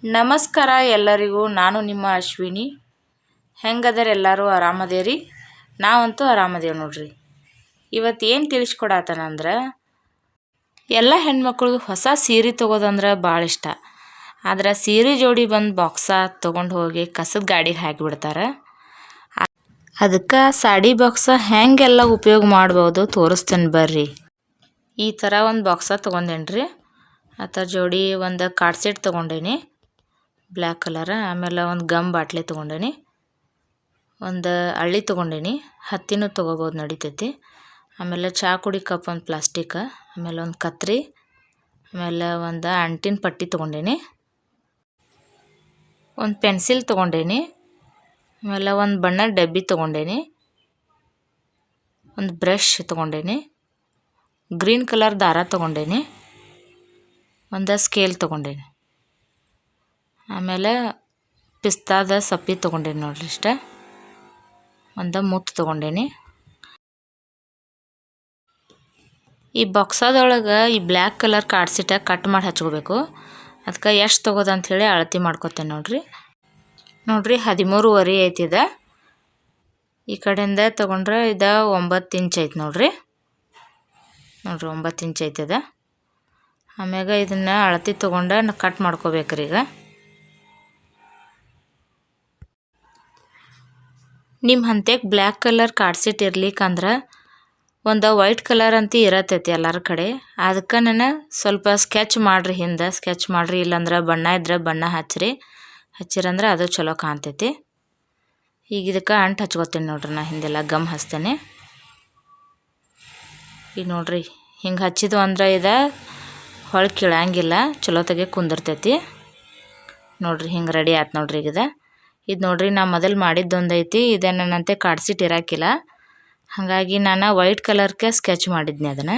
ನಮಸ್ಕಾರ ಎಲ್ಲರಿಗೂ. ನಾನು ನಿಮ್ಮ ಅಶ್ವಿನಿ. ಹೆಂಗದರ ಎಲ್ಲರೂ ಆರಾಮದೇರಿ? ನಾವಂತೂ ಆರಾಮದೇವ್ ನೋಡ್ರಿ. ಇವತ್ತು ಏನು ತಿಳಿಸ್ಕೊಡತ್ತನಂದ್ರೆ, ಎಲ್ಲ ಹೆಣ್ಮಕ್ಳಿಗೂ ಹೊಸ ಸೀರೆ ತೊಗೋದಂದ್ರೆ ಭಾಳ ಇಷ್ಟ. ಆದ್ರೆ ಸೀರೆ ಜೋಡಿ ಬಂದು ಬಾಕ್ಸ ತೊಗೊಂಡು ಹೋಗಿ ಕಸದ ಗಾಡಿಗೆ ಹಾಕಿಬಿಡ್ತಾರೆ. ಅದಕ್ಕೆ ಸಾಡಿ ಬಾಕ್ಸ ಹೆಂಗೆಲ್ಲ ಉಪಯೋಗ ಮಾಡ್ಬೋದು ತೋರಿಸ್ತೇನೆ ಬರ್ರಿ. ಈ ಥರ ಒಂದು ಬಾಕ್ಸ ತೊಗೊಂಡೇನ್ರಿ. ಅದರ ಜೋಡಿ ಒಂದು ಕಾರ್ಡ್ ಸೆಟ್ ತೊಗೊಂಡೇನಿ ಬ್ಲ್ಯಾಕ್ ಕಲರ್. ಆಮೇಲೆ ಒಂದು ಗಮ್ ಬಾಟ್ಲಿ ತೊಗೊಂಡೇನಿ, ಒಂದು ಹಳ್ಳಿ ತೊಗೊಂಡೇನಿ, ಹತ್ತಿನೂ ತೊಗೋಬೋದು ನಡಿತೈತಿ. ಆಮೇಲೆ ಚಹಾ ಕುಡಿ ಕಪ್ ಒಂದು ಪ್ಲಾಸ್ಟಿಕ್, ಆಮೇಲೆ ಒಂದು ಕತ್ರಿ, ಆಮೇಲೆ ಒಂದು ಅಂಟಿನ ಪಟ್ಟಿ ತೊಗೊಂಡೇನಿ, ಒಂದು ಪೆನ್ಸಿಲ್ ತೊಗೊಂಡೇನಿ, ಆಮೇಲೆ ಒಂದು ಬಣ್ಣದ ಡಬ್ಬಿ ತೊಗೊಂಡೇನಿ, ಒಂದು ಬ್ರಷ್ ತೊಗೊಂಡೇನಿ, ಗ್ರೀನ್ ಕಲರ್ ದಾರ ತೊಗೊಂಡೇನಿ, ಒಂದು ಸ್ಕೇಲ್ ತೊಗೊಂಡೇನಿ, ಆಮೇಲೆ ಪಿಸ್ತಾದ ಸಪ್ಪಿ ತೊಗೊಂಡೇನಿ ನೋಡ್ರಿ ಇಷ್ಟ, ಒಂದು ಮುತ್ತು ತೊಗೊಂಡೇನಿ. ಈ ಬಾಕ್ಸದೊಳಗೆ ಈ black colour card seat cut ಮಾಡಿ ಹಚ್ಕೋಬೇಕು. ಅದಕ್ಕೆ ಎಷ್ಟು ತೊಗೋದಂಥೇಳಿ ಅಳತೆ ಮಾಡ್ಕೊತೇನೆ ನೋಡ್ರಿ. 13.5 ಐತಿದೆ. ಈ ಕಡೆಯಿಂದ ತೊಗೊಂಡ್ರೆ ಇದು 9 ಇಂಚ್ ಐತೆ ನೋಡ್ರಿ 9 ಇಂಚ್ ಐತದ. ಆಮ್ಯಾಗ ಇದನ್ನು ಅಳತೆ ತೊಗೊಂಡು ಕಟ್ ಮಾಡ್ಕೋಬೇಕ್ರಿ. ಈಗ ನಿಮ್ಮ ಹಂತ್ಯಾಗ ಬ್ಲ್ಯಾಕ್ ಕಲರ್ ಕಾರ್ಡ್ ಸೀಟ್ ಇರ್ಲಿಕ್ಕಂದ್ರೆ ಒಂದು ವೈಟ್ ಕಲರ್ ಅಂತ ಇರತ್ತೈತಿ ಎಲ್ಲರ ಕಡೆ. ಅದಕ್ಕೆ ನಾನು ಸ್ವಲ್ಪ ಸ್ಕೆಚ್ ಮಾಡಿರಿ, ಹಿಂದೆ ಸ್ಕೆಚ್ ಮಾಡಿರಿ, ಇಲ್ಲಾಂದ್ರೆ ಬಣ್ಣ ಇದ್ರೆ ಬಣ್ಣ ಹಚ್ಚಿರಂದ್ರೆ ಅದು ಚಲೋ ಕಾಣ್ತೈತಿ. ಈಗ ಇದಕ್ಕೆ ಅಂಟು ಹಚ್ಕೋತೇನೆ ನೋಡ್ರಿ. ನಾ ಹಿಂದೆಲ್ಲ ಗಮ್ ಹಚ್ತೇನೆ. ಈಗ ನೋಡ್ರಿ ಹಿಂಗೆ ಹಚ್ಚಿದ್ವು ಅಂದ್ರೆ ಇದು ಹೊಳಗೆ ಕೀಳಂಗಿಲ್ಲ, ಚಲೋ ತೆಗೆ ಕುಂದಿರ್ತೈತಿ ನೋಡ್ರಿ. ಹಿಂಗೆ ರೆಡಿ ಆಯ್ತು ನೋಡ್ರಿ. ಇದು ನೋಡ್ರಿ ನಾ ಮೊದಲು ಮಾಡಿದ್ದೊಂದು ಐತಿ. ಇದೇ ನನ್ನಂತೆ ಕಾರ್ಡ್ ಸೀಟ್ ಇರಾಕಿಲ್ಲ, ಹಾಗಾಗಿ ನಾನು ವೈಟ್ ಕಲರ್ಗೆ ಸ್ಕೆಚ್ ಮಾಡಿದ್ನಿ ಅದನ್ನು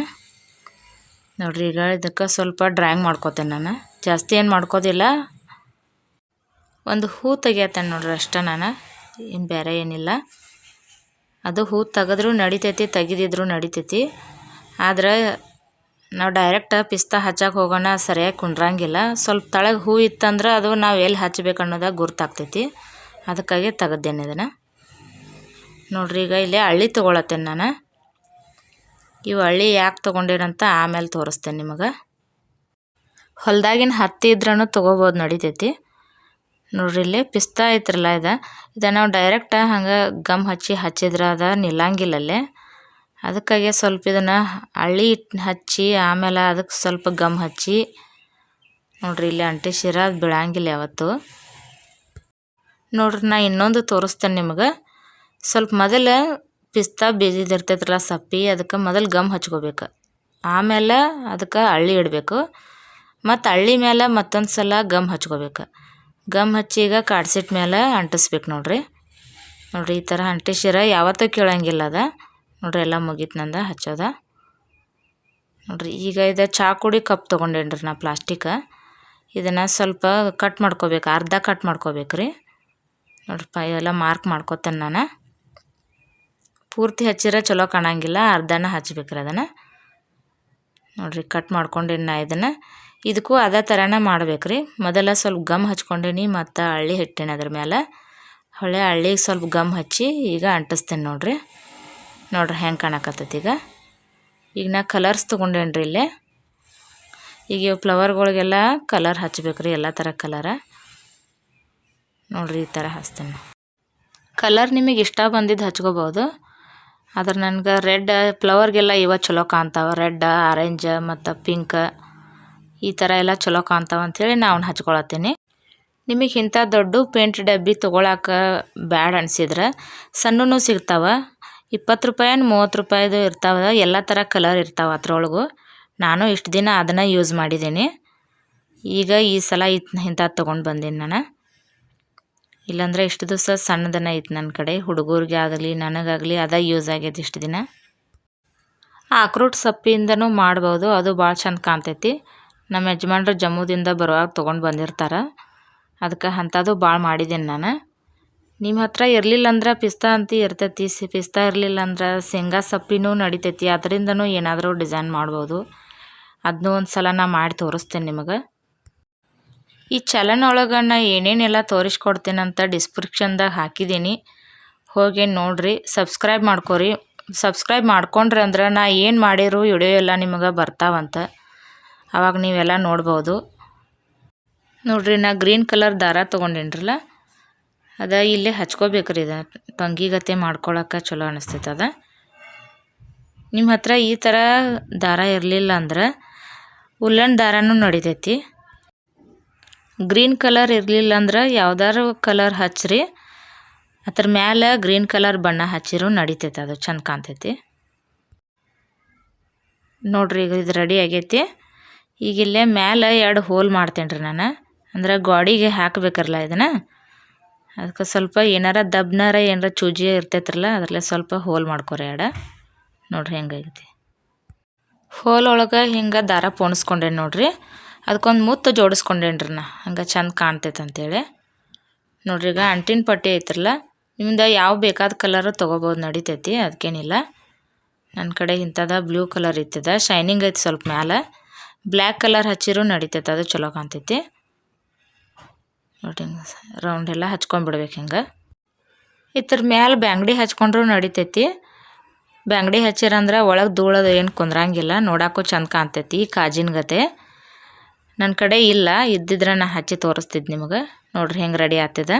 ನೋಡ್ರಿ. ಈಗ ಇದಕ್ಕೆ ಸ್ವಲ್ಪ ಡ್ರಾಯಿಂಗ್ ಮಾಡ್ಕೋತೇನೆ ನಾನು, ಜಾಸ್ತಿ ಏನು ಮಾಡ್ಕೋದಿಲ್ಲ. ಒಂದು ಹೂ ತೆಗಿಯತ್ತೇನೆ ನೋಡ್ರಿ ಅಷ್ಟೇ ನಾನು, ಏನು ಬೇರೆ ಏನಿಲ್ಲ. ಅದು ಹೂ ತೆಗೆದ್ರೂ ನಡಿತೈತಿ, ತೆಗಿದಿದ್ರು ನಡಿತೈತಿ. ಆದ್ರೆ ನಾವು ಡೈರೆಕ್ಟ್ ಪಿಸ್ತಾ ಹಚ್ಚಕ್ಕೆ ಹೋಗೋಣ ಸರಿಯಾಗಿ ಕುಂಡ್ರಂಗಿಲ್ಲ. ಸ್ವಲ್ಪ ತಳಗೆ ಹೂ ಇತ್ತಂದ್ರೆ ಅದು ನಾವು ಎಲ್ಲಿ ಹಚ್ಬೇಕು ಅನ್ನೋದಾಗ ಗುರ್ತಾಗ್ತೈತಿ. ಅದಕ್ಕಾಗಿ ತೆಗೆದೇನೆ ಇದನ್ನು ನೋಡ್ರಿ. ಈಗ ಇಲ್ಲೇ ಹಳ್ಳಿ ತೊಗೊಳತ್ತೇನೆ ನಾನು. ಇವು ಹಳ್ಳಿ ಯಾಕೆ ತೊಗೊಂಡೇನಂತ ಆಮೇಲೆ ತೋರಿಸ್ತೇನೆ ನಿಮಗೆ. ಹೊಲ್ದಾಗಿನ ಹತ್ತಿ ಇದ್ರೂ ತೊಗೋಬೋದು, ನಡಿತೈತಿ ನೋಡ್ರಿ. ಇಲ್ಲಿ ಪಿಸ್ತಾ ಐತ್ರಲ್ಲ, ಇದು ನಾವು ಡೈರೆಕ್ಟ್ ಹಂಗೆ ಗಮ್ ಹಚ್ಚಿದ್ರೆ ಅದು ನಿಲ್ಲಂಗಿಲ್ಲಲ್ಲೇ. ಅದಕ್ಕಾಗಿ ಸ್ವಲ್ಪ ಇದನ್ನು ಹಳ್ಳಿ ಹಚ್ಚಿ ಆಮೇಲೆ ಅದಕ್ಕೆ ಸ್ವಲ್ಪ ಗಮ್ ಹಚ್ಚಿ ನೋಡ್ರಿ. ಇಲ್ಲಿ ಅಂಟಿಸಿರ ಅದು ಬೀಳಂಗಿಲ್ಲ ಯಾವತ್ತು ನೋಡ್ರಿ. ನಾ ಇನ್ನೊಂದು ತೋರಿಸ್ತೇನೆ ನಿಮಗೆ. ಸ್ವಲ್ಪ ಮೊದಲು ಪಿಸ್ತಾ ಬೇಜಿದಿರ್ತೈತ್ರಲ್ಲ ಸಪ್ಪಿ, ಅದಕ್ಕೆ ಮೊದಲು ಗಮ್ ಹಚ್ಕೋಬೇಕು, ಆಮೇಲೆ ಅದಕ್ಕೆ ಹಳ್ಳಿ ಇಡಬೇಕು, ಮತ್ತು ಹಳ್ಳಿ ಮೇಲೆ ಮತ್ತೊಂದು ಸಲ ಗಮ್ ಹಚ್ಕೋಬೇಕು. ಗಮ್ ಹಚ್ಚಿ ಈಗ ಕಾರ್ಡ್ ಸೀಟ್ ಮೇಲೆ ಅಂಟಿಸ್ಬೇಕು ನೋಡ್ರಿ. ಈ ಥರ ಅಂಟಿಸಿರ ಯಾವತ್ತೂ ಕೇಳಂಗಿಲ್ಲ ಅದು ನೋಡ್ರಿ. ಎಲ್ಲ ಮುಗೀತು ನಂದು ಹಚ್ಚೋದ ನೋಡ್ರಿ. ಈಗ ಇದು ಚಹಾ ಕುಡಿ ಕಪ್ ತೊಗೊಂಡೇನ್ರಿ ನಾ ಪ್ಲಾಸ್ಟಿಕ್. ಇದನ್ನು ಸ್ವಲ್ಪ ಕಟ್ ಮಾಡ್ಕೋಬೇಕು, ಅರ್ಧ ಕಟ್ ಮಾಡ್ಕೋಬೇಕ್ರಿ ನೋಡ್ರಿಪ್ಪ. ಇವೆಲ್ಲ ಮಾರ್ಕ್ ಮಾಡ್ಕೋತೇನೆ ನಾನು. ಪೂರ್ತಿ ಹಚ್ಚಿರ ಚಲೋ ಕಾಣಂಗಿಲ್ಲ, ಅರ್ಧನ ಹಚ್ಬೇಕ್ರಿ ಅದನ್ನು ನೋಡ್ರಿ. ಕಟ್ ಮಾಡ್ಕೊಂಡೇನಿ ನಾ ಇದನ್ನು. ಇದಕ್ಕೂ ಅದೇ ಥರನೇ ಮಾಡ್ಬೇಕ್ರಿ. ಮೊದಲ ಸ್ವಲ್ಪ ಗಮ್ ಹಚ್ಕೊಂಡೇನಿ, ಮತ್ತು ಹಳ್ಳಿ ಇಟ್ಟೇನಿ ಅದ್ರ ಮೇಲೆ. ಹಳ್ಳಿಗೆ ಸ್ವಲ್ಪ ಗಮ್ ಹಚ್ಚಿ ಈಗ ಅಂಟಿಸ್ತೇನೆ ನೋಡ್ರಿ. ಹೆಂಗೆ ಕಾಣಕತ್ತೈತಿ. ಈಗ ನಾ ಕಲರ್ಸ್ ತೊಗೊಂಡೇನ್ರಿ ಇಲ್ಲೇ. ಈಗ ಇವು ಫ್ಲವರ್ಗಳಿಗೆಲ್ಲ ಕಲರ್ ಹಚ್ಬೇಕ್ರಿ, ಎಲ್ಲ ಥರ ಕಲರ ನೋಡ್ರಿ. ಈ ಥರ ಹಚ್ತೇನೆ. ಕಲರ್ ನಿಮಗೆ ಇಷ್ಟ ಬಂದಿದ್ದು ಹಚ್ಕೋಬೋದು. ಆದ್ರೆ ನನಗೆ ರೆಡ್ ಫ್ಲವರ್ಗೆಲ್ಲ ಇವ ಚಲೋ ಕಾಣ್ತಾವೆ. ರೆಡ್, ಆರೆಂಜ್ ಮತ್ತು ಪಿಂಕ್ ಈ ಥರ ಎಲ್ಲ ಚಲೋ ಕಾಣ್ತಾವೆ ಅಂಥೇಳಿ ನಾನು ಹಚ್ಕೊಳತ್ತೀನಿ. ನಿಮಗೆ ಇಂಥ ದೊಡ್ಡ ಪೇಂಟ್ ಡಬ್ಬಿ ತೊಗೊಳಕ್ಕೆ ಬ್ಯಾಡ ಅನಿಸಿದ್ರೆ ಸಣ್ಣನೂ ಸಿಗ್ತಾವೆ. 20 ರೂಪಾಯಿ 30 ರೂಪಾಯಿದು ಇರ್ತಾವೆ. ಎಲ್ಲ ಥರ ಕಲರ್ ಇರ್ತಾವೆ ಅದ್ರೊಳಗೂ. ನಾನು ಇಷ್ಟು ದಿನ ಅದನ್ನು ಯೂಸ್ ಮಾಡಿದ್ದೀನಿ. ಈಗ ಈ ಸಲ ಇಂಥದ್ದು ತೊಗೊಂಡು ಬಂದೀನಿ ನಾನು. ಇಲ್ಲಾಂದ್ರೆ ಇಷ್ಟು ದಿವಸ ಸಣ್ಣದನ್ನ ಐತೆ ನನ್ನ ಕಡೆ. ಹುಡುಗರಿಗೆ ಆಗಲಿ ನನಗಾಗಲಿ ಅದ ಯೂಸ್ ಆಗೈತೆ ಇಷ್ಟು ದಿನ. ಆಕ್ರೋಟ್ ಸೊಪ್ಪಿಂದನೂ ಮಾಡ್ಬೋದು, ಅದು ಭಾಳ ಚಂದ ಕಾಣ್ತೈತಿ. ನಮ್ಮ ಯಜಮಾನ್ರು ಜಮ್ಮುದಿಂದ ಬರುವಾಗ ತೊಗೊಂಡು ಬಂದಿರ್ತಾರೆ. ಅದಕ್ಕೆ ಅಂಥದ್ದು ಭಾಳ ಮಾಡಿದ್ದೀನಿ ನಾನು. ನಿಮ್ಮ ಹತ್ರ ಇರಲಿಲ್ಲ ಅಂದ್ರೆ ಪಿಸ್ತಾ ಅಂತ ಇರ್ತೈತಿ. ಪಿಸ್ತಾ ಇರಲಿಲ್ಲ ಅಂದ್ರೆ ಶೇಂಗಾ ಸೊಪ್ಪಿನೂ ನಡಿತೈತಿ, ಅದರಿಂದನೂ ಏನಾದರೂ ಡಿಸೈನ್ ಮಾಡ್ಬೋದು. ಅದನ್ನೂ ಒಂದು ಸಲ ನಾ ಮಾಡಿ ತೋರಿಸ್ತೇನೆ ನಿಮಗೆ. ಈ ಚಲನ್ ಒಳಗೆ ನಾ ಏನೇನೆಲ್ಲ ತೋರಿಸ್ಕೊಡ್ತೀನಂತ ಡಿಸ್ಕ್ರಿಪ್ಷನ್ದಾಗ ಹಾಕಿದ್ದೀನಿ, ಹೋಗಿ ನೋಡಿರಿ. ಸಬ್ಸ್ಕ್ರೈಬ್ ಮಾಡ್ಕೊರಿ. ಸಬ್ಸ್ಕ್ರೈಬ್ ಮಾಡ್ಕೊಂಡ್ರಿ ಅಂದ್ರೆ ನಾ ಏನು ಮಾಡಿರೋ ವಿಡಿಯೋ ಎಲ್ಲ ನಿಮಗೆ ಬರ್ತಾವಂತ, ಆವಾಗ ನೀವೆಲ್ಲ ನೋಡ್ಬೋದು. ನೋಡಿರಿ, ನಾ ಗ್ರೀನ್ ಕಲರ್ ದಾರ ತೊಗೊಂಡೇನ್ರಲ್ಲ, ಅದ ಇಲ್ಲೇ ಹಚ್ಕೋಬೇಕ್ರಿ. ಇದು ಟೊಂಗಿಗತೆ ಮಾಡ್ಕೊಳಕ್ಕೆ ಚಲೋ ಅನಿಸ್ತೈತೆ. ಅದ ನಿಮ್ಮ ಹತ್ರ ಈ ಥರ ದಾರ ಇರಲಿಲ್ಲ ಅಂದ್ರೆ ಉಲ್ಲನ್ ದಾರನೂ ನಡಿತೈತಿ. ಗ್ರೀನ್ ಕಲರ್ ಇರಲಿಲ್ಲ ಅಂದ್ರೆ ಯಾವ್ದಾರು ಕಲರ್ ಹಚ್ಚಿರಿ, ಅದ್ರ ಮ್ಯಾಲೆ ಗ್ರೀನ್ ಕಲರ್ ಬಣ್ಣ ಹಚ್ಚಿರೂ ನಡಿತೈತೆ, ಅದು ಚಂದ ಕಾಣ್ತೈತಿ. ನೋಡ್ರಿ, ಈಗ ಇದು ರೆಡಿ ಆಗೈತಿ. ಈಗ ಇಲ್ಲೇ ಮ್ಯಾಲೆ 2 ಹೋಲ್ ಮಾಡ್ತೇನೆ ರೀ ನಾನು, ಅಂದ್ರೆ ಗಾಡಿಗೆ ಹಾಕಬೇಕಲ್ಲ ಇದನ್ನು. ಅದಕ್ಕೆ ಸ್ವಲ್ಪ ಏನಾರ ದಬ್ನಾರ ಏನಾರ ಚೂಜಿ ಇರ್ತೈತ್ರಲ್ಲ, ಅದರಲ್ಲೇ ಸ್ವಲ್ಪ ಹೋಲ್ ಮಾಡ್ಕೊರಿ 2. ನೋಡ್ರಿ ಹೆಂಗೈತಿ. ಹೋಲ್ ಒಳಗೆ ಹಿಂಗೆ ದಾರ ಪೋಣಿಸ್ಕೊಂಡೇನಿ ನೋಡ್ರಿ. ಅದಕ್ಕೊಂದು ಮುತ್ತು ಜೋಡಿಸ್ಕೊಂಡೇನಿ ರೀ ನಾ, ಹಂಗೆ ಚಂದ ಕಾಣ್ತೈತೆ ಅಂತೇಳಿ. ನೋಡ್ರಿ, ಈಗ ಅಂಟಿನ ಪಟ್ಟಿ ಐತ್ರಲ್ಲ, ನಿಮ್ದು ಯಾವ ಬೇಕಾದ ಕಲರು ತೊಗೋಬೋದು, ನಡಿತೈತಿ, ಅದಕ್ಕೇನಿಲ್ಲ. ನನ್ನ ಕಡೆ ಇಂಥದ ಬ್ಲೂ ಕಲರ್ ಇರ್ತದ, ಶೈನಿಂಗ್ ಐತಿ ಸ್ವಲ್ಪ ಮ್ಯಾಲೆ. ಬ್ಲ್ಯಾಕ್ ಕಲರ್ ಹಚ್ಚಿರೂ ನಡಿತೈತೆ, ಅದು ಚಲೋ ಕಾಣ್ತೈತಿ. ನೋಡಿ, ರೌಂಡ್ ಎಲ್ಲ ಹಚ್ಕೊಂಡ್ಬಿಡ್ಬೇಕು ಹಿಂಗೆ. ಇದ್ರ ಮ್ಯಾಲೆ ಬ್ಯಾಂಗಡಿ ಹಚ್ಕೊಂಡ್ರೂ ನಡಿತೈತಿ. ಬ್ಯಾಂಗಡಿ ಹಚ್ಚಿರಂದ್ರೆ ಒಳಗೆ ಧೂಳದು ಏನು ಕುಂದ್ರಂಗಿಲ್ಲ, ನೋಡೋಕ್ಕೂ ಚಂದ ಕಾಣ್ತೈತಿ ಕಾಜಿನ ಗತೆ. ನನ್ನ ಕಡೆ ಇಲ್ಲ, ಇದ್ದಿದ್ರೆ ನಾ ಹಚ್ಚಿ ತೋರಿಸ್ತಿದ್ದು ನಿಮಗೆ. ನೋಡ್ರಿ ಹೆಂಗೆ ರೆಡಿ ಆಗ್ತದೆ.